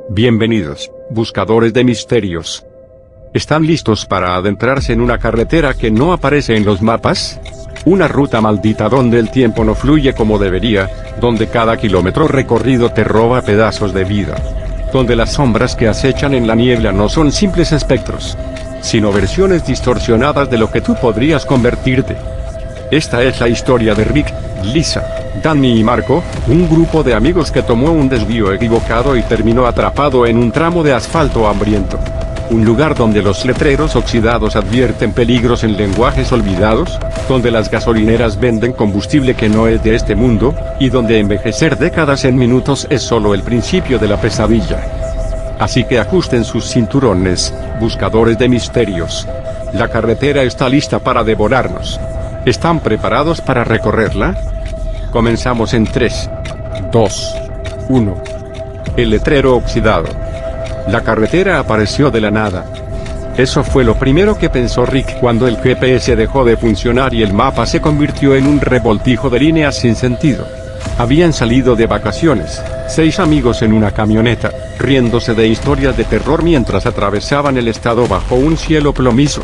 Bienvenidos, buscadores de misterios. ¿Están listos para adentrarse en una carretera que no aparece en los mapas? Una ruta maldita donde el tiempo no fluye como debería, donde cada kilómetro recorrido te roba pedazos de vida. Donde las sombras que acechan en la niebla no son simples espectros, sino versiones distorsionadas de lo que tú podrías convertirte. Esta es la historia de Rick, Lisa, Danny y Marco, un grupo de amigos que tomó un desvío equivocado y terminó atrapado en un tramo de asfalto hambriento. Un lugar donde los letreros oxidados advierten peligros en lenguajes olvidados, donde las gasolineras venden combustible que no es de este mundo, y donde envejecer décadas en minutos es solo el principio de la pesadilla. Así que ajusten sus cinturones, buscadores de misterios. La carretera está lista para devorarnos. ¿Están preparados para recorrerla? Comenzamos en 3, 2, 1. El letrero oxidado. La carretera apareció de la nada. Eso fue lo primero que pensó Rick cuando el GPS dejó de funcionar y el mapa se convirtió en un revoltijo de líneas sin sentido. Habían salido de vacaciones, 6 amigos en una camioneta, riéndose de historias de terror mientras atravesaban el estado bajo un cielo plomizo.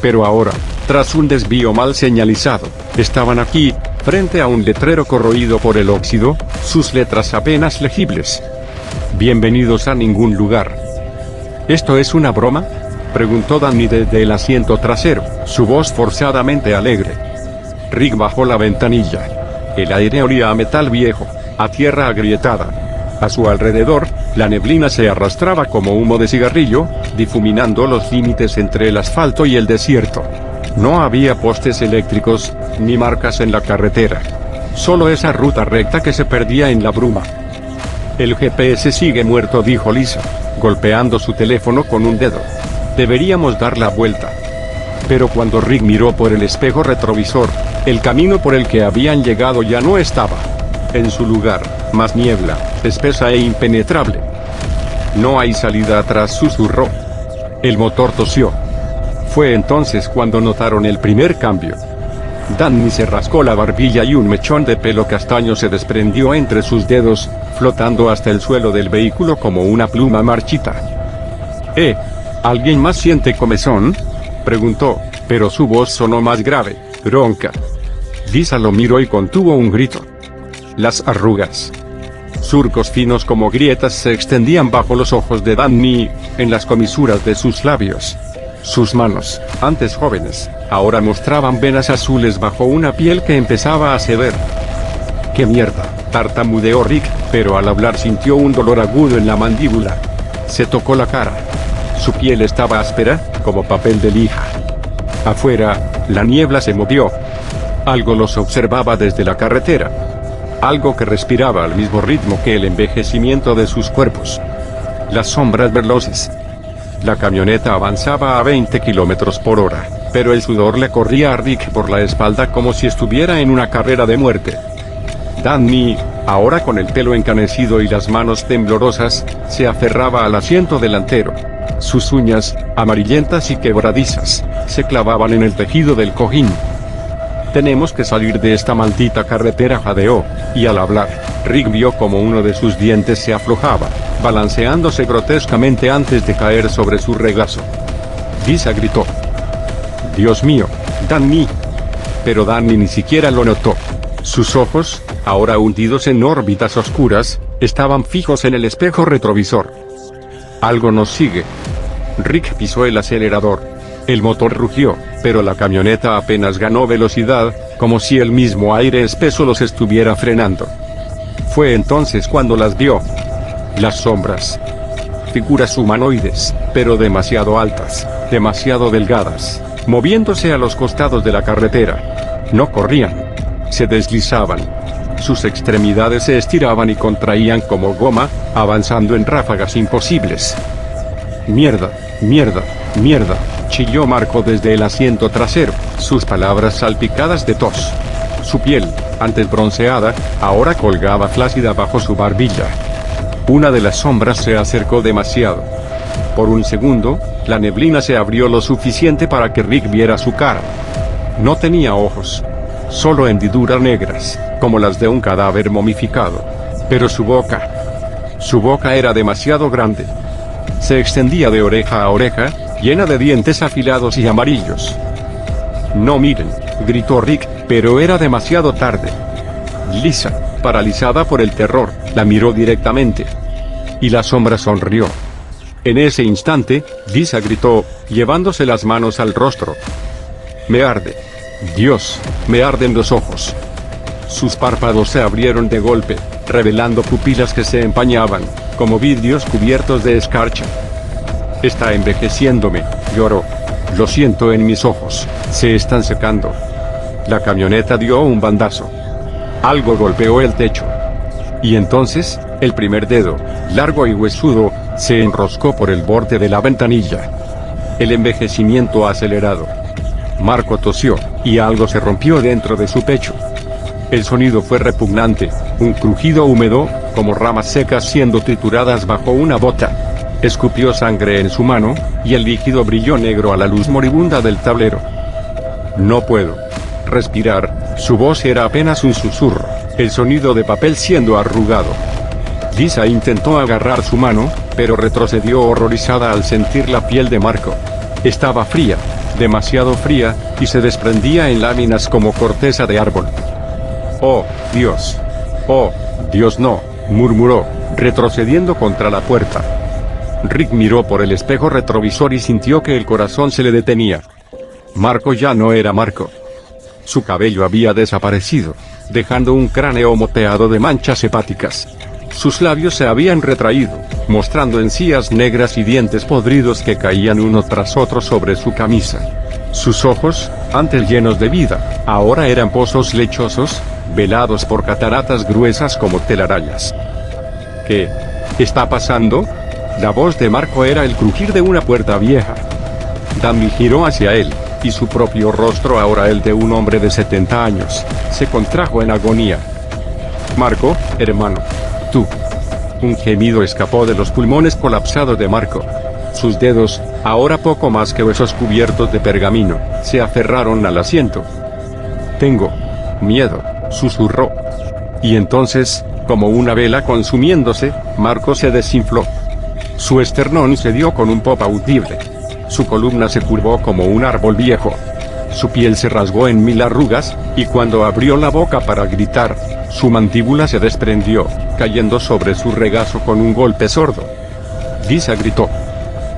Pero ahora, tras un desvío mal señalizado, estaban aquí, frente a un letrero corroído por el óxido, sus letras apenas legibles. Bienvenidos a ningún lugar. ¿Esto es una broma?, preguntó Danny desde el asiento trasero, su voz forzadamente alegre. Rick bajó la ventanilla. El aire olía a metal viejo, a tierra agrietada. A su alrededor, la neblina se arrastraba como humo de cigarrillo, difuminando los límites entre el asfalto y el desierto. No había postes eléctricos, ni marcas en la carretera. Solo esa ruta recta que se perdía en la bruma. El GPS sigue muerto, dijo Lisa, golpeando su teléfono con un dedo. Deberíamos dar la vuelta. Pero cuando Rick miró por el espejo retrovisor, el camino por el que habían llegado ya no estaba. En su lugar, más niebla, espesa e impenetrable. No hay salida atrás, susurró. El motor tosió. Fue entonces cuando notaron el primer cambio. Danny se rascó la barbilla y un mechón de pelo castaño se desprendió entre sus dedos, flotando hasta el suelo del vehículo como una pluma marchita. ¿Alguien más siente comezón?, preguntó, pero su voz sonó más grave, ronca. Lisa lo miró y contuvo un grito. Las arrugas, surcos finos como grietas, se extendían bajo los ojos de Danny, en las comisuras de sus labios. Sus manos, antes jóvenes, ahora mostraban venas azules bajo una piel que empezaba a ceder. ¡Qué mierda!, tartamudeó Rick, pero al hablar sintió un dolor agudo en la mandíbula. Se tocó la cara. Su piel estaba áspera, como papel de lija. Afuera, la niebla se movió. Algo los observaba desde la carretera. Algo que respiraba al mismo ritmo que el envejecimiento de sus cuerpos. Las sombras veloces. La camioneta avanzaba a 20 kilómetros por hora, pero el sudor le corría a Rick por la espalda como si estuviera en una carrera de muerte. Danny, ahora con el pelo encanecido y las manos temblorosas, se aferraba al asiento delantero. Sus uñas, amarillentas y quebradizas, se clavaban en el tejido del cojín. Tenemos que salir de esta maldita carretera, jadeó, y al hablar, Rick vio como uno de sus dientes se aflojaba, balanceándose grotescamente antes de caer sobre su regazo. Lisa gritó. «Dios mío, Danny». Pero Danny ni siquiera lo notó. Sus ojos, ahora hundidos en órbitas oscuras, estaban fijos en el espejo retrovisor. «Algo nos sigue». Rick pisó el acelerador. El motor rugió, pero la camioneta apenas ganó velocidad, como si el mismo aire espeso los estuviera frenando. Fue entonces cuando las vio. Las sombras. Figuras humanoides, pero demasiado altas, demasiado delgadas, moviéndose a los costados de la carretera. No corrían. Se deslizaban. Sus extremidades se estiraban y contraían como goma, avanzando en ráfagas imposibles. «Mierda, mierda, mierda», chilló Marco desde el asiento trasero, sus palabras salpicadas de tos. Su piel, antes bronceada, ahora colgaba flácida bajo su barbilla. Una de las sombras se acercó demasiado. Por un segundo, la neblina se abrió lo suficiente para que Rick viera su cara. No tenía ojos, solo hendiduras negras, como las de un cadáver momificado. Pero su boca, Su boca era demasiado grande. Se extendía de oreja a oreja, llena de dientes afilados y amarillos. «No miren», gritó Rick, pero era demasiado tarde. Lisa, paralizada por el terror, la miró directamente. Y la sombra sonrió. En ese instante, Lisa gritó, llevándose las manos al rostro. «Me arde. Dios, me arden los ojos». Sus párpados se abrieron de golpe, revelando pupilas que se empañaban, como vidrios cubiertos de escarcha. «Está envejeciéndome», lloró. «Lo siento en mis ojos, se están secando». La camioneta dio un bandazo. Algo golpeó el techo. Y entonces, el primer dedo, largo y huesudo, se enroscó por el borde de la ventanilla. El envejecimiento acelerado. Marco tosió, y algo se rompió dentro de su pecho. El sonido fue repugnante, un crujido húmedo, como ramas secas siendo trituradas bajo una bota. Escupió sangre en su mano, y el líquido brilló negro a la luz moribunda del tablero. «No puedo respirar», su voz era apenas un susurro, el sonido de papel siendo arrugado. Lisa intentó agarrar su mano, pero retrocedió horrorizada al sentir la piel de Marco. Estaba fría, demasiado fría, y se desprendía en láminas como corteza de árbol. «Oh, Dios. Oh, Dios no», murmuró, retrocediendo contra la puerta. Rick miró por el espejo retrovisor y sintió que el corazón se le detenía. Marco ya no era Marco. Su cabello había desaparecido, dejando un cráneo moteado de manchas hepáticas. Sus labios se habían retraído, mostrando encías negras y dientes podridos que caían uno tras otro sobre su camisa. Sus ojos, antes llenos de vida, ahora eran pozos lechosos, velados por cataratas gruesas como telarañas. «¿Qué está pasando?». La voz de Marco era el crujir de una puerta vieja. Danny giró hacia él, y su propio rostro, ahora el de un hombre de 70 años, se contrajo en agonía. «Marco, hermano. Tú». Un gemido escapó de los pulmones colapsados de Marco. Sus dedos, ahora poco más que huesos cubiertos de pergamino, se aferraron al asiento. «Tengo miedo», susurró. Y entonces, como una vela consumiéndose, Marco se desinfló. Su esternón se dio con un pop audible. Su columna se curvó como un árbol viejo. Su piel se rasgó en 1000 arrugas, y cuando abrió la boca para gritar, su mandíbula se desprendió, cayendo sobre su regazo con un golpe sordo. Lisa gritó.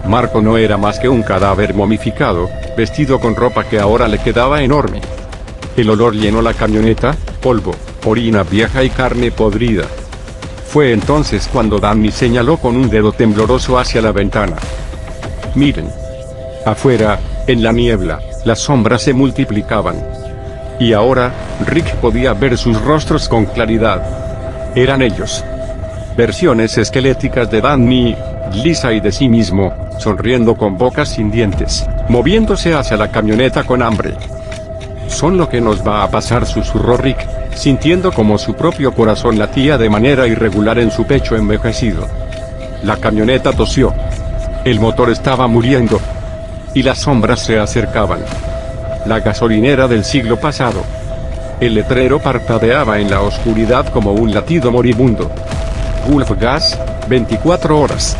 Marco no era más que un cadáver momificado, vestido con ropa que ahora le quedaba enorme. El olor llenó la camioneta, polvo, orina vieja y carne podrida. Fue entonces cuando Danny señaló con un dedo tembloroso hacia la ventana. «Miren». Afuera, en la niebla, las sombras se multiplicaban. Y ahora, Rick podía ver sus rostros con claridad. Eran ellos. Versiones esqueléticas de Danny, Lisa y de sí mismo, sonriendo con bocas sin dientes, moviéndose hacia la camioneta con hambre. «Son lo que nos va a pasar», susurró Rick, sintiendo como su propio corazón latía de manera irregular en su pecho envejecido. La camioneta tosió. El motor estaba muriendo. Y las sombras se acercaban. La gasolinera del siglo pasado. El letrero parpadeaba en la oscuridad como un latido moribundo. Gulf Gas, 24 horas.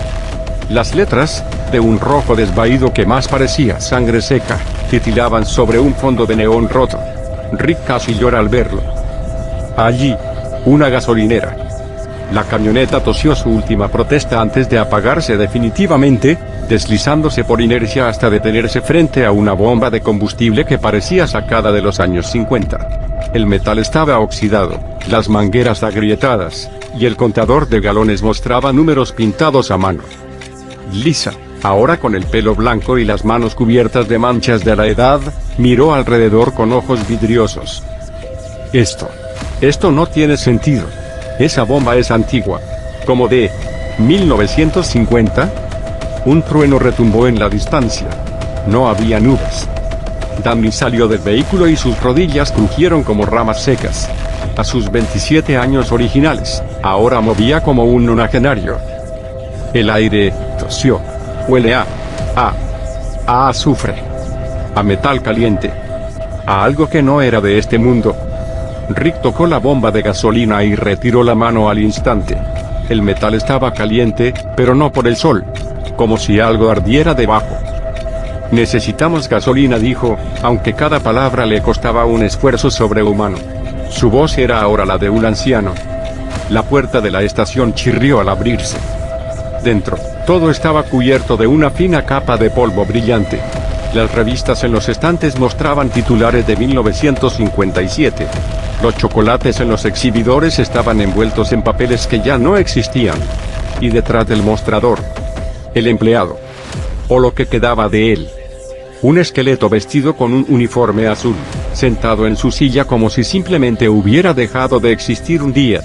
Las letras, de un rojo desvaído que más parecía sangre seca, titilaban sobre un fondo de neón roto. Rick casi llora al verlo. Allí, una gasolinera. La camioneta tosió su última protesta antes de apagarse definitivamente, deslizándose por inercia hasta detenerse frente a una bomba de combustible que parecía sacada de los años 50. El metal estaba oxidado, las mangueras agrietadas, y el contador de galones mostraba números pintados a mano. Lisa, ahora con el pelo blanco y las manos cubiertas de manchas de la edad, miró alrededor con ojos vidriosos. Esto no tiene sentido. Esa bomba es antigua. ¿Como de 1950? Un trueno retumbó en la distancia. No había nubes. Danny salió del vehículo y sus rodillas crujieron como ramas secas. A sus 27 años originales, ahora movía como un nonagenario. El aire tosió. Huele a azufre. A metal caliente. A algo que no era de este mundo. Rick tocó la bomba de gasolina y retiró la mano al instante. El metal estaba caliente, pero no por el sol. Como si algo ardiera debajo. Necesitamos gasolina, dijo, aunque cada palabra le costaba un esfuerzo sobrehumano. Su voz era ahora la de un anciano. La puerta de la estación chirrió al abrirse. Dentro, todo estaba cubierto de una fina capa de polvo brillante. Las revistas en los estantes mostraban titulares de 1957. Los chocolates en los exhibidores estaban envueltos en papeles que ya no existían. Y detrás del mostrador, el empleado. O lo que quedaba de él. Un esqueleto vestido con un uniforme azul, sentado en su silla como si simplemente hubiera dejado de existir un día.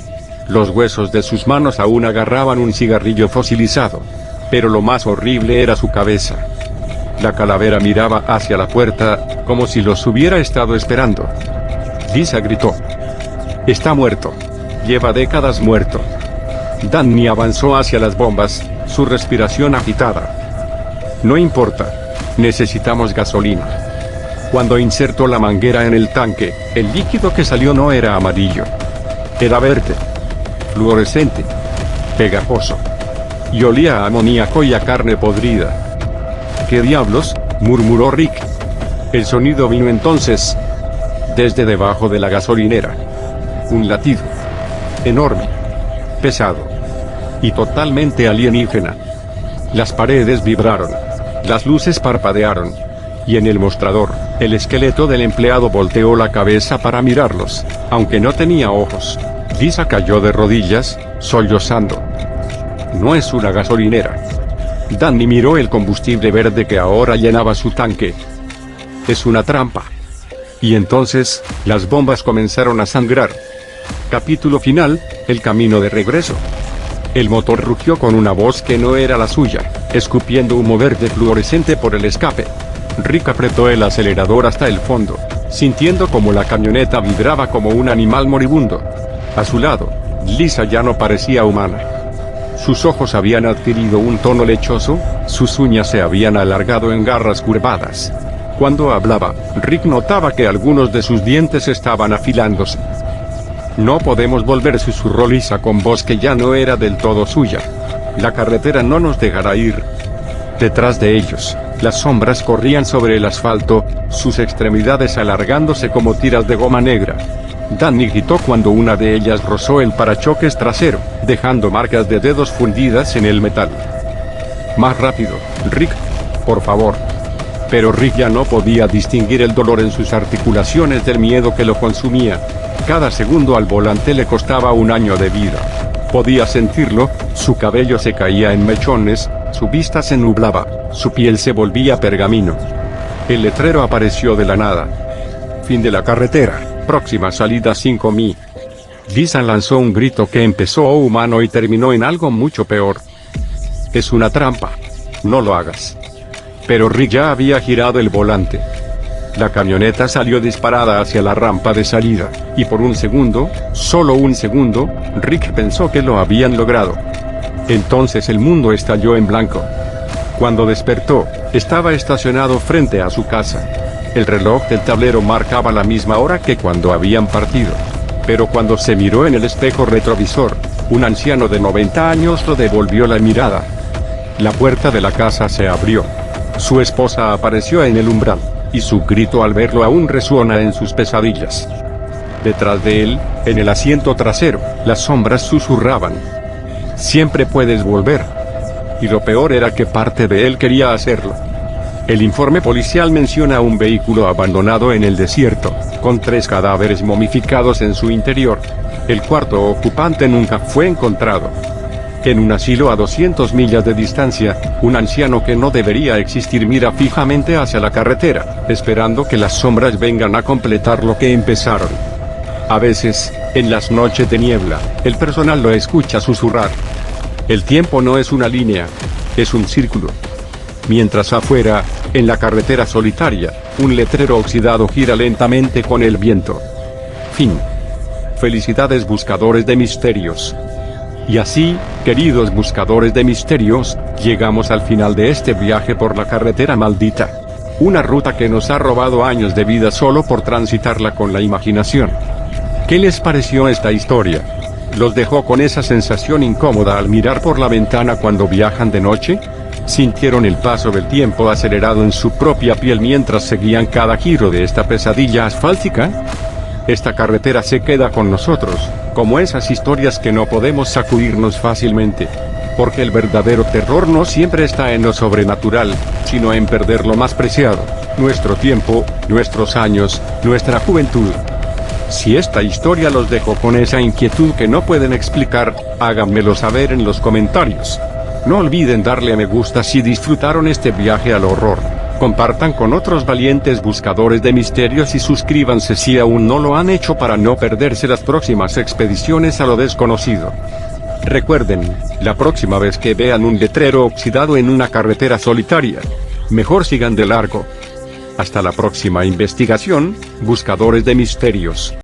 Los huesos de sus manos aún agarraban un cigarrillo fosilizado. Pero lo más horrible era su cabeza. La calavera miraba hacia la puerta, como si los hubiera estado esperando. Lisa gritó. Está muerto. Lleva décadas muerto. Danny avanzó hacia las bombas, su respiración agitada. No importa. Necesitamos gasolina. Cuando insertó la manguera en el tanque, el líquido que salió no era amarillo. Era verde. Fluorescente. Pegajoso. Y olía a amoníaco y a carne podrida. ¿Qué diablos?, murmuró Rick. El sonido vino entonces desde debajo de la gasolinera. Un latido. Enorme. Pesado. Y totalmente alienígena. Las paredes vibraron. Las luces parpadearon. Y en el mostrador, el esqueleto del empleado volteó la cabeza para mirarlos, aunque no tenía ojos. Lisa cayó de rodillas, sollozando. No es una gasolinera. Danny miró el combustible verde que ahora llenaba su tanque. Es una trampa. Y entonces, las bombas comenzaron a sangrar. Capítulo final, el camino de regreso. El motor rugió con una voz que no era la suya, escupiendo humo verde fluorescente por el escape. Rick apretó el acelerador hasta el fondo, sintiendo como la camioneta vibraba como un animal moribundo. A su lado, Lisa ya no parecía humana. Sus ojos habían adquirido un tono lechoso, sus uñas se habían alargado en garras curvadas. Cuando hablaba, Rick notaba que algunos de sus dientes estaban afilándose. No podemos volver, susurró Lisa con voz que ya no era del todo suya. La carretera no nos dejará ir. Detrás de ellos, las sombras corrían sobre el asfalto, sus extremidades alargándose como tiras de goma negra. Danny gritó cuando una de ellas rozó el parachoques trasero, dejando marcas de dedos fundidas en el metal. Más rápido, Rick. Por favor. Pero Rick ya no podía distinguir el dolor en sus articulaciones del miedo que lo consumía. Cada segundo al volante le costaba un año de vida. Podía sentirlo, su cabello se caía en mechones, su vista se nublaba, su piel se volvía pergamino. El letrero apareció de la nada. Fin de la carretera, próxima salida 5000. Lisa lanzó un grito que empezó humano y terminó en algo mucho peor. Es una trampa. No lo hagas. Pero Rick ya había girado el volante. La camioneta salió disparada hacia la rampa de salida, y por un segundo, solo un segundo, Rick pensó que lo habían logrado. Entonces el mundo estalló en blanco. Cuando despertó, estaba estacionado frente a su casa. El reloj del tablero marcaba la misma hora que cuando habían partido. Pero cuando se miró en el espejo retrovisor, un anciano de 90 años lo devolvió la mirada. La puerta de la casa se abrió. Su esposa apareció en el umbral, y su grito al verlo aún resuena en sus pesadillas. Detrás de él, en el asiento trasero, las sombras susurraban. Siempre puedes volver. Y lo peor era que parte de él quería hacerlo. El informe policial menciona un vehículo abandonado en el desierto, con 3 cadáveres momificados en su interior. El cuarto ocupante nunca fue encontrado. En un asilo a 200 millas de distancia, un anciano que no debería existir mira fijamente hacia la carretera, esperando que las sombras vengan a completar lo que empezaron. A veces, en las noches de niebla, el personal lo escucha susurrar. El tiempo no es una línea, es un círculo. Mientras afuera, en la carretera solitaria, un letrero oxidado gira lentamente con el viento. Fin. Felicidades, buscadores de misterios. Y así, queridos buscadores de misterios, llegamos al final de este viaje por la carretera maldita. Una ruta que nos ha robado años de vida solo por transitarla con la imaginación. ¿Qué les pareció esta historia? ¿Los dejó con esa sensación incómoda al mirar por la ventana cuando viajan de noche? ¿Sintieron el paso del tiempo acelerado en su propia piel mientras seguían cada giro de esta pesadilla asfáltica? Esta carretera se queda con nosotros, como esas historias que no podemos sacudirnos fácilmente. Porque el verdadero terror no siempre está en lo sobrenatural, sino en perder lo más preciado: nuestro tiempo, nuestros años, nuestra juventud. Si esta historia los dejó con esa inquietud que no pueden explicar, háganmelo saber en los comentarios. No olviden darle a me gusta si disfrutaron este viaje al horror. Compartan con otros valientes buscadores de misterios y suscríbanse si aún no lo han hecho para no perderse las próximas expediciones a lo desconocido. Recuerden, la próxima vez que vean un letrero oxidado en una carretera solitaria, mejor sigan de largo. Hasta la próxima investigación, buscadores de misterios.